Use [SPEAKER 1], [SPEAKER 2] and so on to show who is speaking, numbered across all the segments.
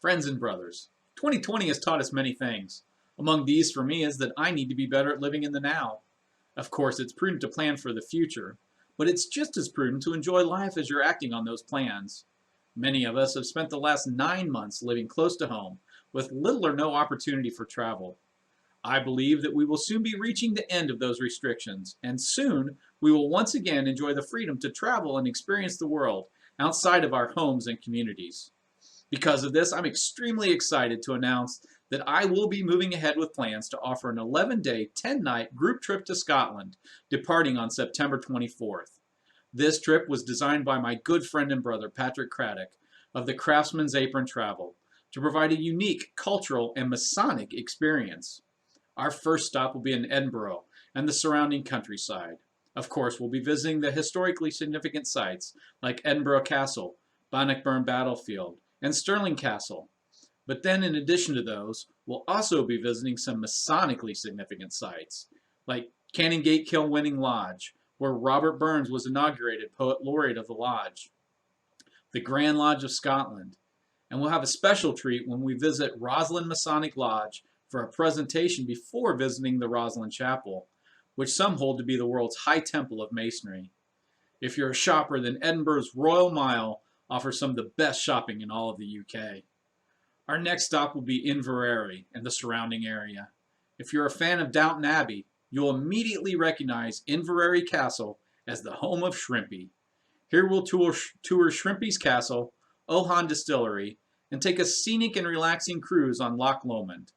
[SPEAKER 1] Friends and brothers, 2020 has taught us many things. Among these for me is that I need to be better at living in the now. Of course, it's prudent to plan for the future, but it's just as prudent to enjoy life as you're acting on those plans. Many of us have spent the last 9 months living close to home, with little or no opportunity for travel. I believe that we will soon be reaching the end of those restrictions, and soon we will once again enjoy the freedom to travel and experience the world outside of our homes and communities. Because of this, I'm extremely excited to announce that I will be moving ahead with plans to offer an 11-day, 10-night group trip to Scotland, departing on September 24th. This trip was designed by my good friend and brother, Patrick Craddock, of the Craftsman's Apron Travel, to provide a unique cultural and Masonic experience. Our first stop will be in Edinboro and the surrounding countryside. Of course, we'll be visiting the historically significant sites like Edinburgh Castle, Bannockburn Battlefield, and Stirling Castle. But then in addition to those, we'll also be visiting some Masonically significant sites, like Canongate Kilwinning Lodge, where Robert Burns was inaugurated Poet Laureate of the Lodge, the Grand Lodge of Scotland, and we'll have a special treat when we visit Roslin Masonic Lodge for a presentation before visiting the Roslin Chapel, which some hold to be the world's high temple of masonry. If you're a shopper, then Edinburgh's Royal Mile offers some of the best shopping in all of the UK. Our next stop will be Inverary and the surrounding area. If you're a fan of Downton Abbey, you'll immediately recognize Inverary Castle as the home of Shrimpy. Here we'll tour Shrimpy's Castle, Ohan Distillery, and take a scenic and relaxing cruise on Loch Lomond.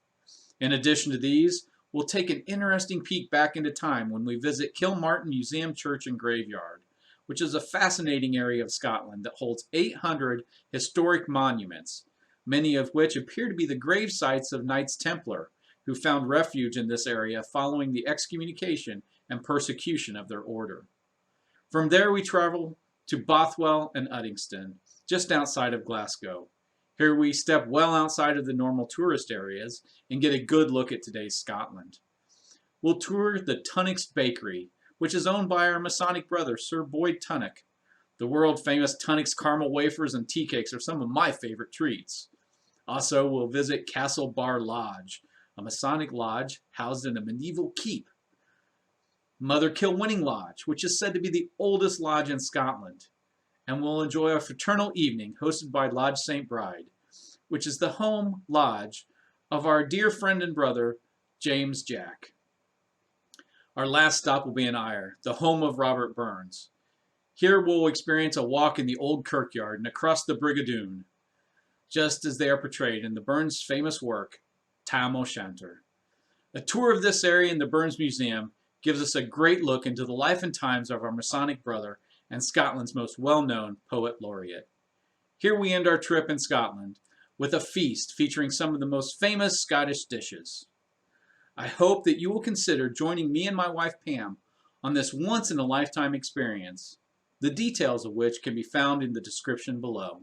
[SPEAKER 1] In addition to these, we'll take an interesting peek back into time when we visit Kilmartin Museum Church and Graveyard, which is a fascinating area of Scotland that holds 800 historic monuments, many of which appear to be the grave sites of Knights Templar, who found refuge in this area following the excommunication and persecution of their order. From there we travel to Bothwell and Uddingston, just outside of Glasgow. Here we step well outside of the normal tourist areas and get a good look at today's Scotland. We'll tour the Tunnock's Bakery, which is owned by our Masonic brother, Sir Boyd Tunnock. The world-famous Tunnock's caramel wafers and tea cakes are some of my favorite treats. Also, we'll visit Castle Bar Lodge, a Masonic lodge housed in a medieval keep. Mother Kilwinning Lodge, which is said to be the oldest lodge in Scotland. And we'll enjoy a fraternal evening hosted by Lodge St. Bride, which is the home lodge of our dear friend and brother, James Jack. Our last stop will be in Ayr, the home of Robert Burns. Here we'll experience a walk in the old kirkyard and across the Brigadoon, just as they are portrayed in the Burns' famous work, Tam O'Shanter. A tour of this area in the Burns Museum gives us a great look into the life and times of our Masonic brother and Scotland's most well-known Poet Laureate. Here we end our trip in Scotland with a feast featuring some of the most famous Scottish dishes. I hope that you will consider joining me and my wife Pam on this once-in-a-lifetime experience, the details of which can be found in the description below.